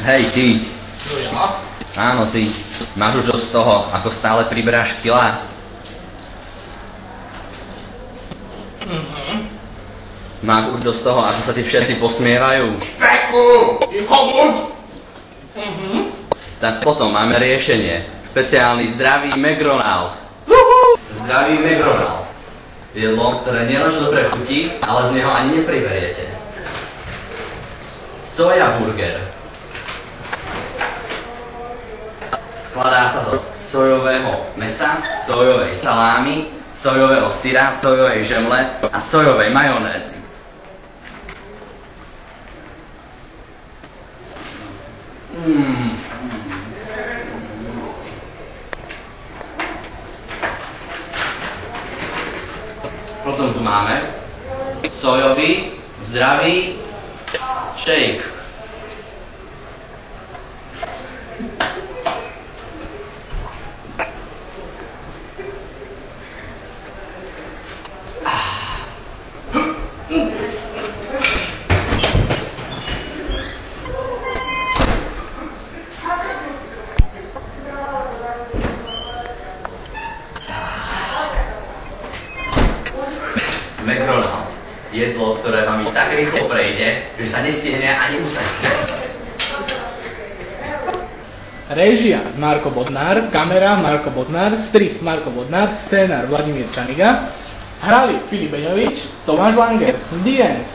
Hej, ty. No ja? Áno, ty. Máš už z toho, ako stále priberáš kilá? Máš už dosť toho, ako sa ti všetci posmievajú? Peku! Ticho buď! Tak potom máme riešenie. Špeciálny zdravý McDonald. Zdravý McDonald. Jedlo, ktoré nielenže dobre chutí, ale z neho ani nepriberiete. Soja burger. Skladá sa zo sojového mesa, sojovej salámy, sojového syra, sojovej žemle a sojovej majonézy. Potom tu máme sojový, zdravý shake. McDonald. Jedlo, ktoré vám tak rýchlo prejde, že sa nestihne ani usadiť. Réžia Marko Bodnár, kamera Marko Bodnár, strih Marko Bodnár, scénár Vladimír Čaniga, hrali Filip Beňovič, Tomáš Langer. The end.